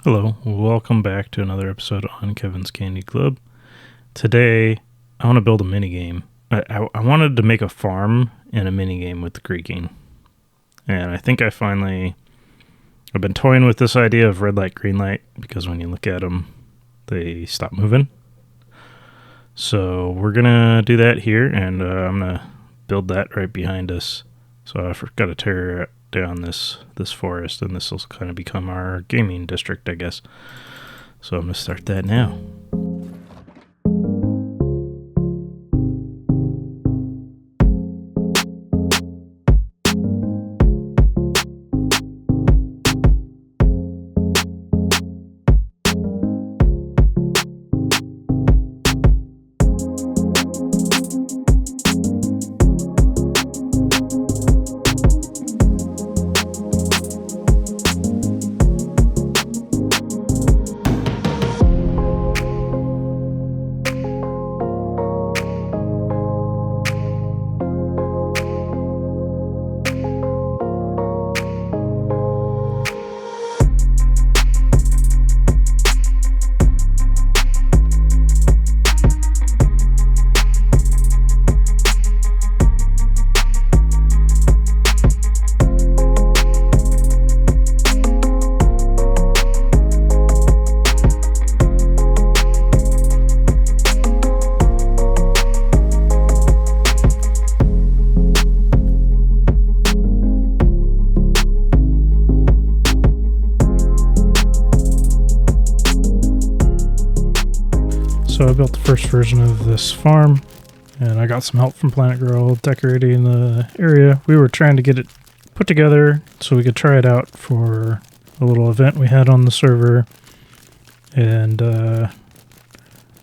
Hello, welcome back to another episode on Kevin's Candy Club. Today, I want to build a minigame. I wanted to make a farm and a minigame with the Creaking. And I think I've been toying with this idea of red light, green light, because when you look at them, they stop moving. So we're going to do that here, and I'm going to build that right behind us. So I've got to tear down this forest, and this will kind of become our gaming district, I guess. So I'm going to start that now. So I built the first version of this farm, and I got some help from Planet Girl decorating the area. We were trying to get it put together so we could try it out for a little event we had on the server. And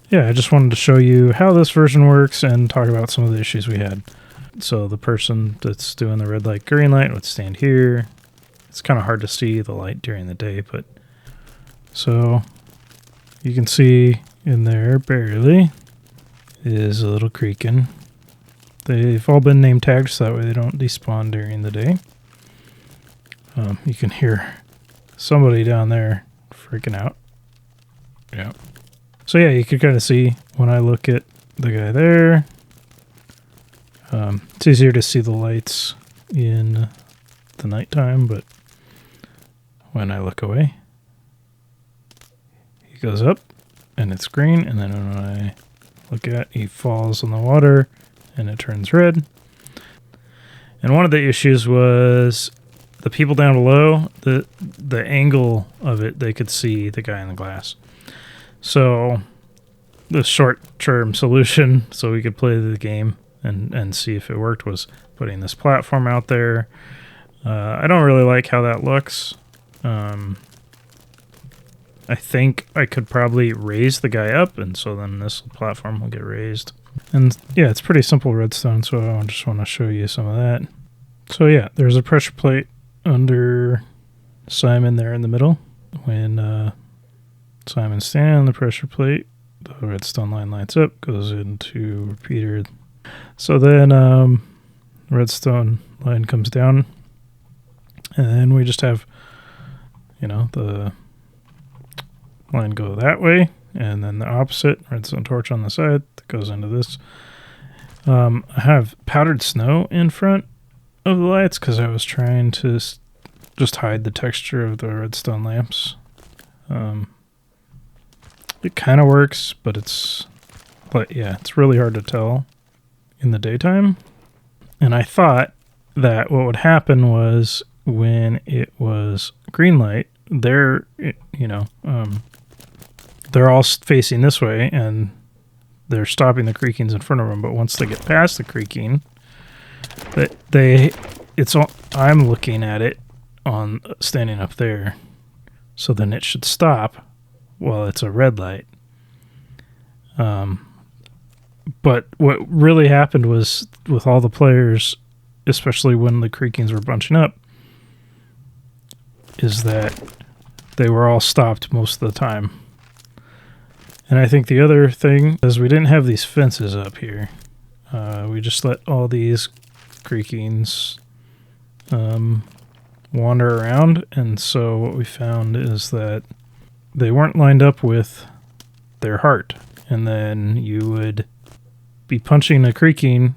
yeah, I just wanted to show you how this version works and talk about some of the issues we had. So the person that's doing the red light, green light would stand here. It's kind of hard to see the light during the day, but so you can see in there barely is a little Creaking. They've all been name tagged so that way they don't despawn during the day. You can hear somebody down there freaking out. Yeah. So yeah, you can kind of see when I look at the guy there. It's easier to see the lights in the nighttime, but when I look away, he goes up and it's green, and then when I look at, he falls in the water and it turns red. And one of the issues was the people down below, the angle of it, they could see the guy in the glass. So the short-term solution, so we could play the game and see if it worked, was putting this platform out there. I don't really like how that looks. I think I could probably raise the guy up, and so then this platform will get raised. And yeah, it's pretty simple redstone, so I just want to show you some of that. So yeah, there's a pressure plate under Simon there in the middle. When Simon's standing on the pressure plate, the redstone line lights up, goes into repeater. So then redstone line comes down, and then we just have, the line go that way, and then the opposite redstone torch on the side that goes into this. I have powdered snow in front of the lights because I was trying to just hide the texture of the redstone lamps. It kind of works, but it's really hard to tell in the daytime. And I thought that what would happen was when it was green light, they're all facing this way, and they're stopping the Creakings in front of them. But once they get past the Creaking, I'm looking at it on standing up there, so then it should stop while it's a red light. But what really happened was with all the players, especially when the Creakings were bunching up, is that they were all stopped most of the time. And I think the other thing is we didn't have these fences up here. We just let all these Creakings wander around, and so what we found is that they weren't lined up with their heart. And then you would be punching a creaking.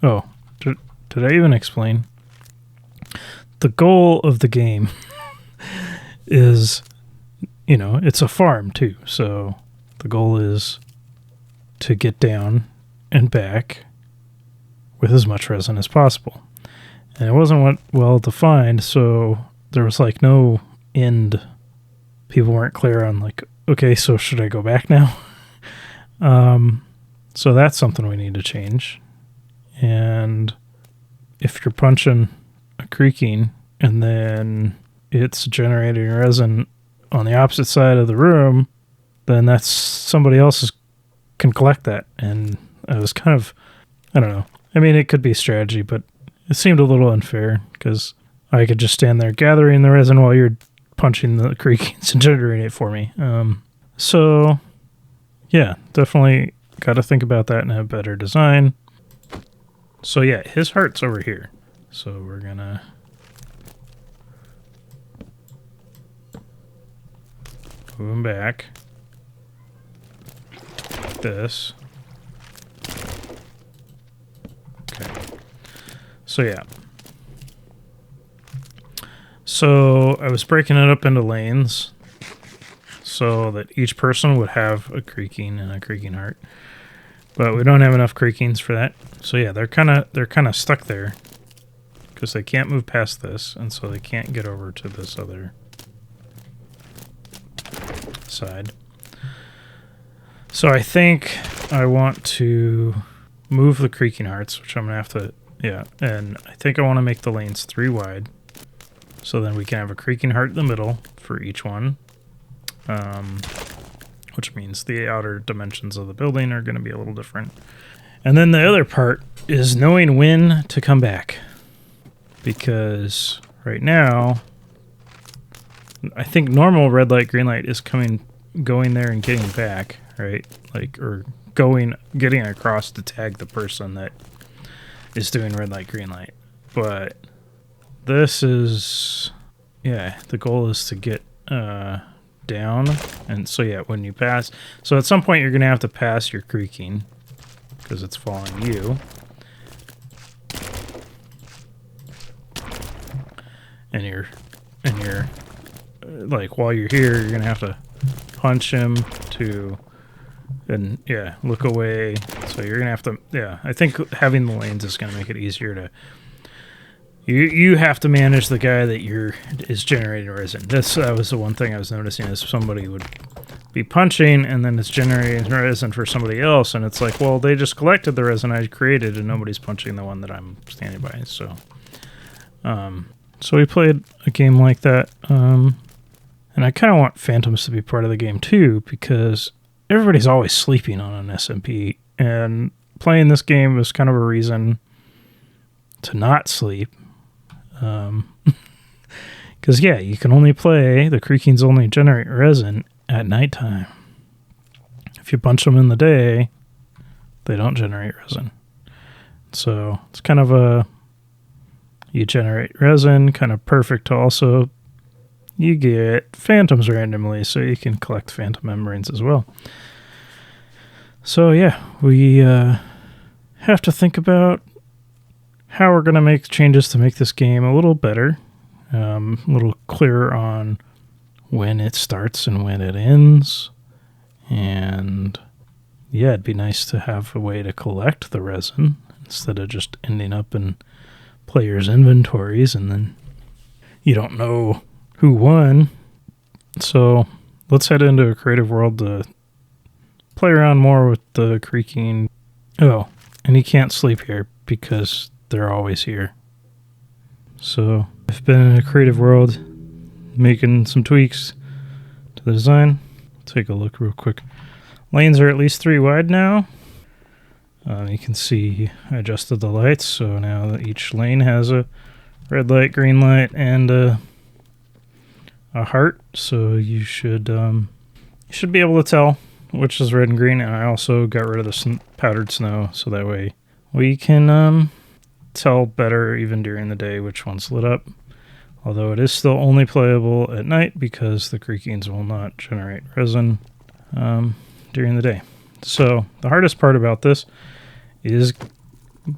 Oh, did I even explain? The goal of the game is, it's a farm too. So the goal is to get down and back with as much resin as possible. And it wasn't well defined, so there was like no end. People weren't clear on like, okay, so should I go back now? So that's something we need to change. And if you're punching a creaking and then it's generating resin on the opposite side of the room, then that's somebody else can collect that. And I was kind of, I don't know. I mean, it could be strategy, but it seemed a little unfair because I could just stand there gathering the resin while you're punching the creakings and generating it for me. So yeah, definitely got to think about that and have better design. So yeah, his heart's over here. So we're gonna move him back. Like this. Okay. So yeah. So I was breaking it up into lanes so that each person would have a creaking and a creaking heart. But we don't have enough creakings for that. So yeah, they're kind of stuck there because they can't move past this, and so they can't get over to this other side. So I think I want to move the creaking hearts, which I'm gonna have to, yeah, and I think I want to make the lanes 3 wide. So then we can have a creaking heart in the middle for each one. Which means the outer dimensions of the building are going to be a little different. And then the other part is knowing when to come back. Because right now, I think normal red light, green light is going there and getting back, right? Like, or getting across to tag the person that is doing red light, green light. But this is, yeah, the goal is to get down. And so yeah, when you pass, so at some point you're gonna have to pass your creaking because it's following you, and you're like, while you're here, you're gonna have to punch him to, and yeah, look away. So you're gonna have to, yeah, I think having the lanes is gonna make it easier to, You have to manage the guy that is generating resin. That was the one thing I was noticing, is somebody would be punching and then it's generating resin for somebody else, and it's like, well, they just collected the resin I created and nobody's punching the one that I'm standing by. So so we played a game like that, and I kind of want phantoms to be part of the game too, because everybody's always sleeping on an SMP, and playing this game was kind of a reason to not sleep. Because yeah, you can only play, the creakings only generate resin at nighttime. If you punch them in the day, they don't generate resin. So it's kind of you generate resin, kind of perfect to also, you get phantoms randomly, so you can collect phantom membranes as well. So yeah, we have to think about how we're going to make changes to make this game a little better, a little clearer on when it starts and when it ends. And yeah, it'd be nice to have a way to collect the resin instead of just ending up in players' inventories and then you don't know who won. So let's head into a creative world to play around more with the creaking. Oh, and you can't sleep here because they're always here. So I've been in a creative world making some tweaks to the design. Take a look real quick. Lanes are at least 3 wide now. You can see I adjusted the lights, so now that each lane has a red light, green light, and a heart. So you should be able to tell which is red and green. And I also got rid of the powdered snow, so that way we can tell better even during the day which one's lit up. Although it is still only playable at night because the Creakings will not generate resin during the day. So the hardest part about this is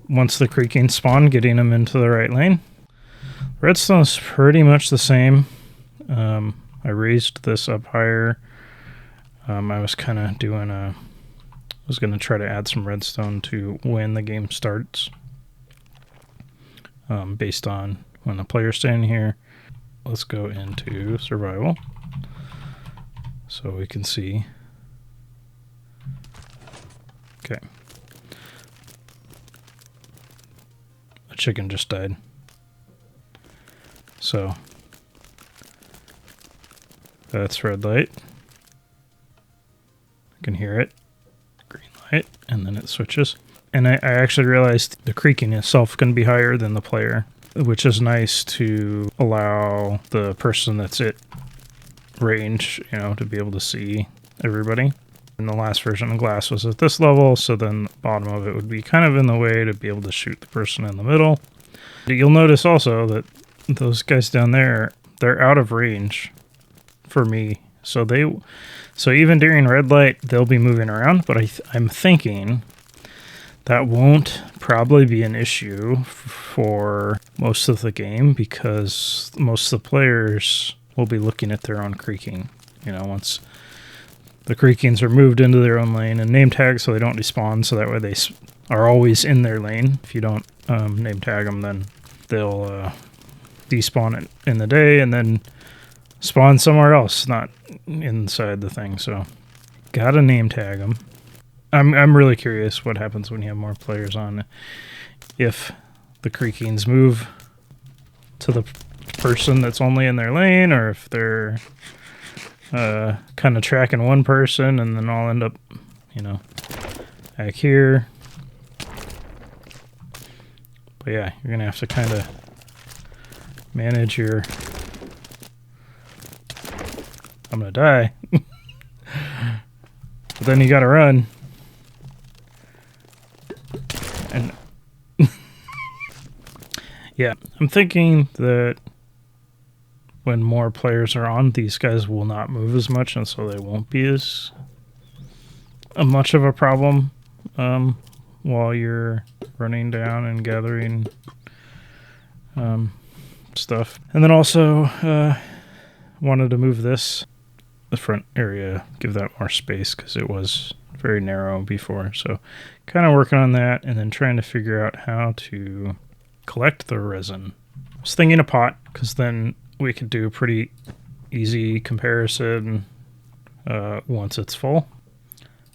once the Creakings spawn, getting them into the right lane. Redstone is pretty much the same. I raised this up higher. I was kind of doing I was going to try to add some redstone to when the game starts, based on when the player's standing here. Let's go into survival so we can see. Okay. A chicken just died. So that's red light. I can hear it. Green light, and then it switches. And I actually realized the creaking itself can be higher than the player, which is nice to allow the person that's at range, to be able to see everybody. And the last version of glass was at this level, so then the bottom of it would be kind of in the way to be able to shoot the person in the middle. You'll notice also that those guys down there, they're out of range for me. So even during red light, they'll be moving around, but I'm thinking that won't probably be an issue for most of the game because most of the players will be looking at their own creaking. Once the creakings are moved into their own lane and name tagged so they don't despawn, so that way they are always in their lane. If you don't name tag them, then they'll despawn it in the day and then spawn somewhere else, not inside the thing. So gotta name tag them. I'm really curious what happens when you have more players on. If the creakings move to the person that's only in their lane, or if they're kind of tracking one person and then I'll end up, back here. But yeah, you're gonna have to kind of manage your... I'm gonna die. But then you gotta run. And yeah, I'm thinking that when more players are on, these guys will not move as much, and so they won't be as much of a problem while you're running down and gathering stuff. And then also wanted to move the front area, give that more space because it was very narrow before. So kind of working on that and then trying to figure out how to collect the resin. I was thinking a pot because then we could do a pretty easy comparison once it's full.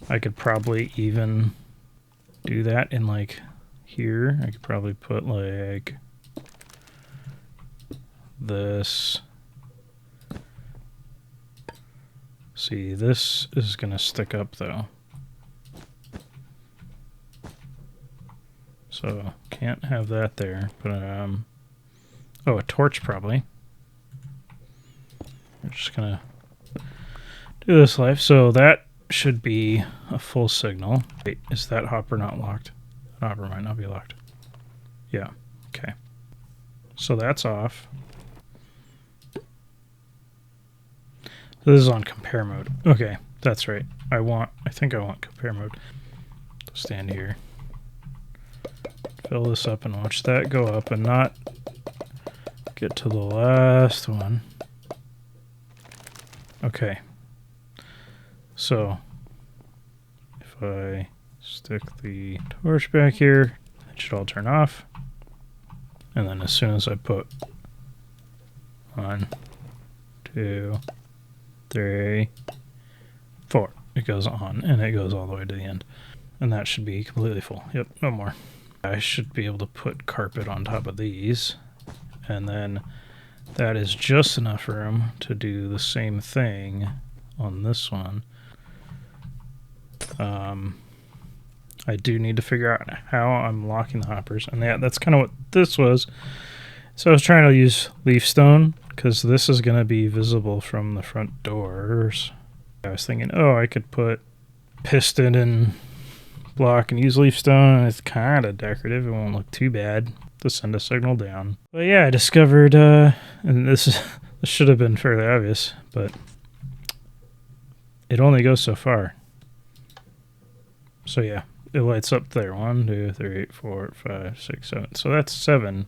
I could probably even do that in like here. I could probably put like this. See, this is gonna stick up though. So can't have that there, but oh, a torch probably. We're just gonna do this live. So that should be a full signal. Wait, is that hopper not locked? That hopper might not be locked. Yeah, okay. So that's off. This is on compare mode. Okay, that's right. I think I want compare mode. Stand here. Fill this up and watch that go up and not get to the last one. Okay. So if I stick the torch back here, it should all turn off. And then as soon as I put 1, 2, 3, 4, it goes on and it goes all the way to the end. And that should be completely full. Yep, no more. I should be able to put carpet on top of these. And then that is just enough room to do the same thing on this one. I do need to figure out how I'm locking the hoppers. And that's kind of what this was. So I was trying to use leaf stone because this is going to be visible from the front doors. I was thinking, oh, I could put piston and block and use leaf stone, and it's kind of decorative. It won't look too bad. to send a signal down. But yeah, I discovered, and this should have been fairly obvious, but it only goes so far. So yeah, it lights up there. 1, 2, 3, 4, 5, 6, 7. So that's 7.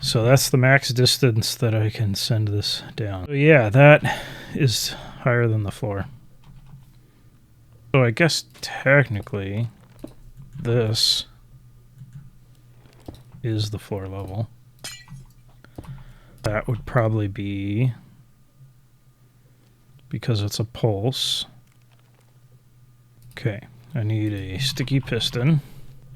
So that's the max distance that I can send this down. So yeah, that is higher than the floor. So I guess technically this is the floor level. That would probably be, because it's a pulse. Okay, I need a sticky piston.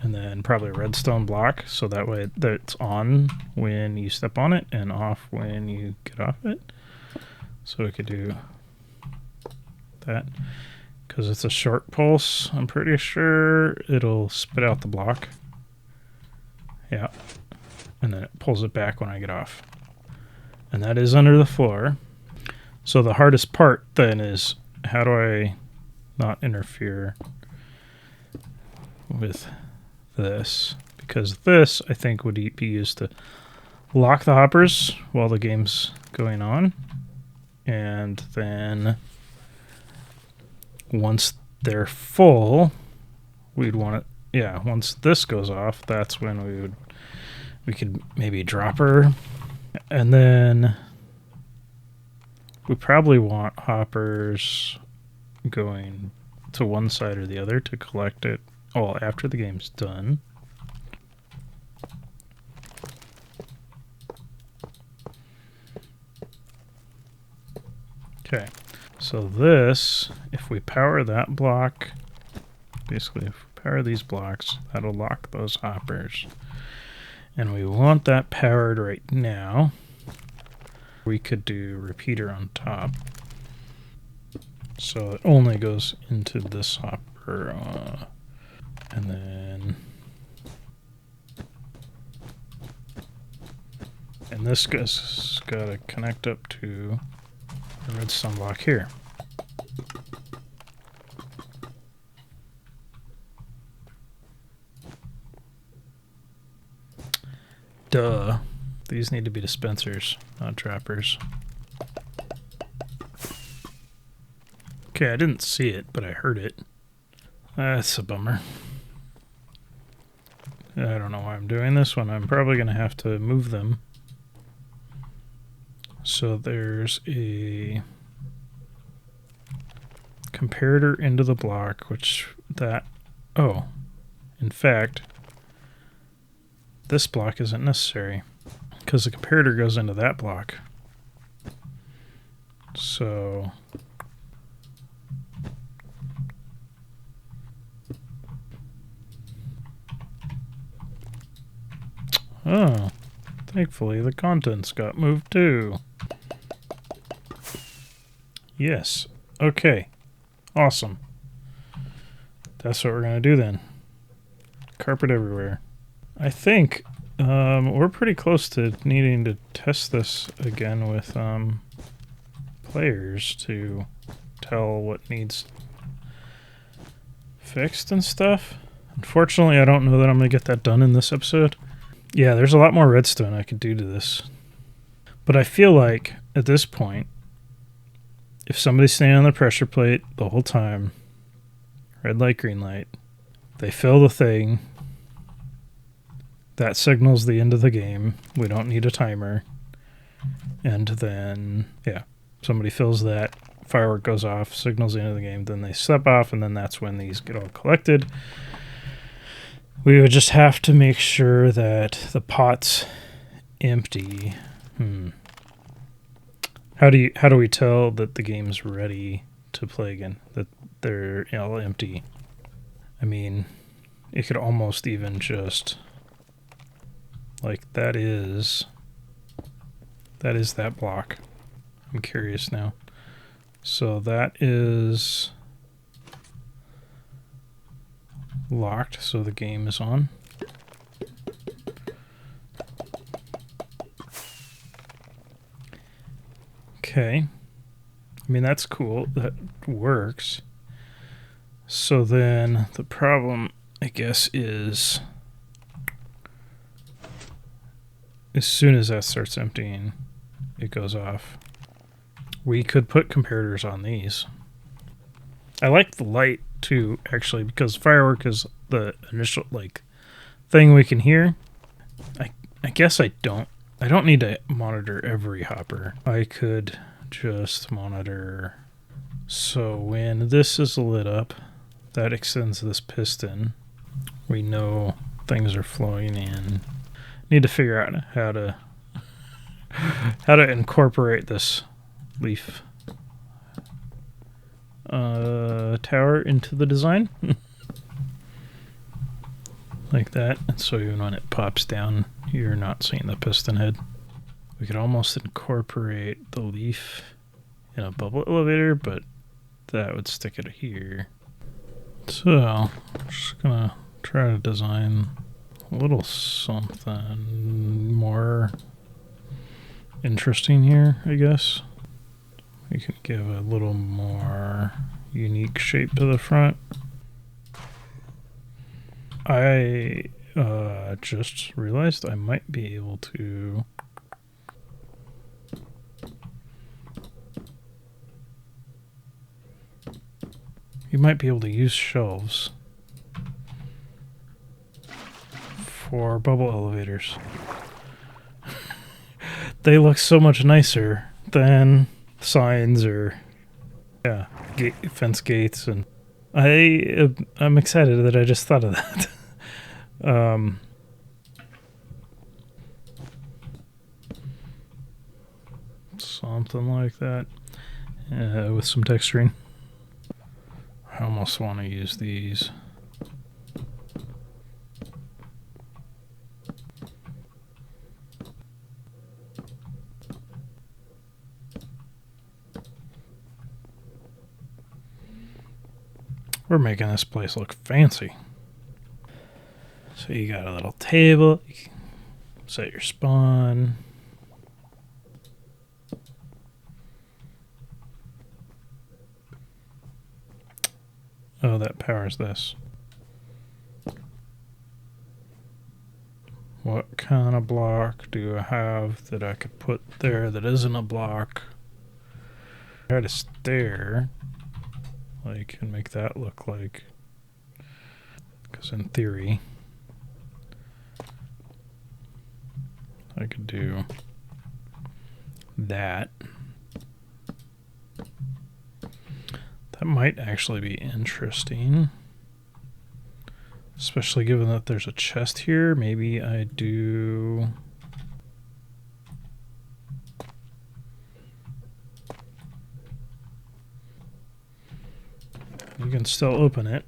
And then probably a redstone block, so that way it's on when you step on it and off when you get off it. So we could do that. Because it's a short pulse, I'm pretty sure it'll spit out the block. Yeah. And then it pulls it back when I get off. And that is under the floor. So the hardest part then is, how do I not interfere with this? Because this, I think, would be used to lock the hoppers while the game's going on. And then once they're full, we'd want to, yeah, once this goes off, that's when we could maybe drop her. And then we probably want hoppers going to one side or the other to collect it all after the game's done. Okay, so this, if we power that block, basically if we power these blocks, that'll lock those hoppers. And we want that powered right now. We could do repeater on top. So it only goes into this hopper. And then... and this guy's got to connect up to the redstone block here. Duh. These need to be dispensers, not trappers. Okay, I didn't see it, but I heard it. That's a bummer. I don't know why I'm doing this one. I'm probably going to have to move them. So there's a comparator into the block, which that... oh, in fact, this block isn't necessary because the comparator goes into that block. So... oh, thankfully the contents got moved too. Yes. Okay. Awesome. That's what we're going to do then. Carpet everywhere. I think we're pretty close to needing to test this again with players to tell what needs fixed and stuff. Unfortunately, I don't know that I'm going to get that done in this episode. Yeah, there's a lot more redstone I could do to this. But I feel like, at this point, if somebody's standing on the pressure plate the whole time, red light, green light, they fill the thing, that signals the end of the game. We don't need a timer. And then, yeah, somebody fills that, firework goes off, signals the end of the game, then they step off, and then that's when these get all collected. We would just have to make sure that the pot's empty. How do we tell that the game's ready to play again? That they're all empty? I mean, it could almost even just like that is that block. I'm curious now. So that is locked, so the game is on. Okay. I mean, that's cool. That works. So then the problem, I guess, is as soon as that starts emptying, it goes off. We could put comparators on these. I like the light too, actually, because firework is the initial like thing we can hear. I guess I don't need to monitor every hopper. I could just monitor. So when this is lit up, that extends this piston. We know things are flowing in. Need to figure out how to incorporate this leaf tower into the design. Like that. And so even when it pops down, you're not seeing the piston head. We could almost incorporate the leaf in a bubble elevator, but that would stick it here. So I'm just gonna try to design a little something more interesting here, I guess. We can give a little more unique shape to the front. I just realized I might be able to use shelves for bubble elevators. They look so much nicer than signs or fence gates, and I'm excited that I just thought of that. Something like that with some texturing. I almost want to use these. We're making this place look fancy. So you got a little table, you can set your spawn. Oh, that powers this. What kind of block do I have that I could put there that isn't a block? Try to stair, like, and make that look like, because in theory, I could do that. That might actually be interesting. Especially given that there's a chest here. Maybe I do... You can still open it.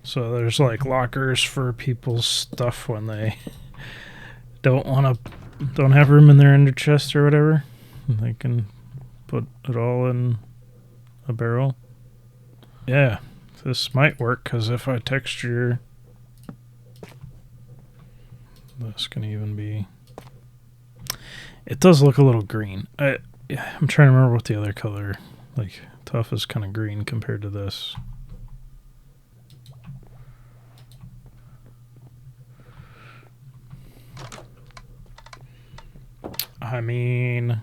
So there's like lockers for people's stuff when they don't have room in their ender chest or whatever. They can put it all in a barrel. Yeah, this might work, because if I texture, this can even be... It does look a little green. I'm trying to remember what the other color, like, tough is kind of green compared to this. I mean,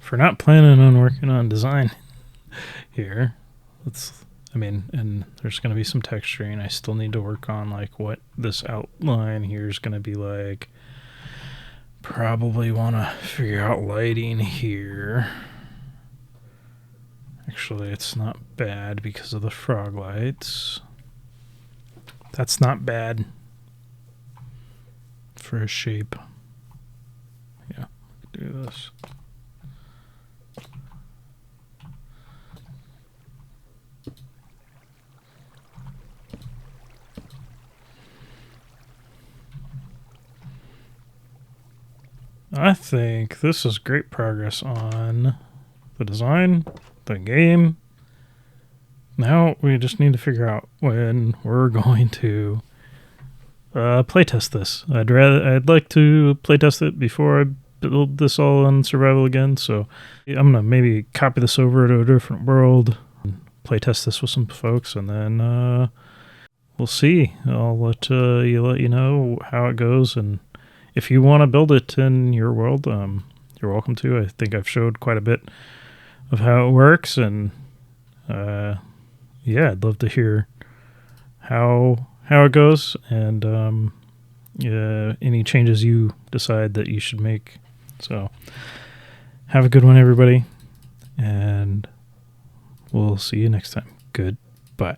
if we're not planning on working on design here, and there's going to be some texturing. I still need to work on like what this outline here is going to be like. Probably want to figure out lighting here. Actually, it's not bad because of the frog lights. That's not bad for a shape. Yeah, do this. I think this is great progress on the design, the game. Now we just need to figure out when we're going to playtest this. I'd like to playtest it before I build this all on survival again. So I'm gonna maybe copy this over to a different world, and playtest this with some folks, and then we'll see. I'll let you know how it goes, and if you want to build it in your world, you're welcome to. I think I've showed quite a bit of how it works, and yeah, I'd love to hear how it goes, and any changes you decide that you should make. So have a good one, everybody, and we'll see you next time. Goodbye.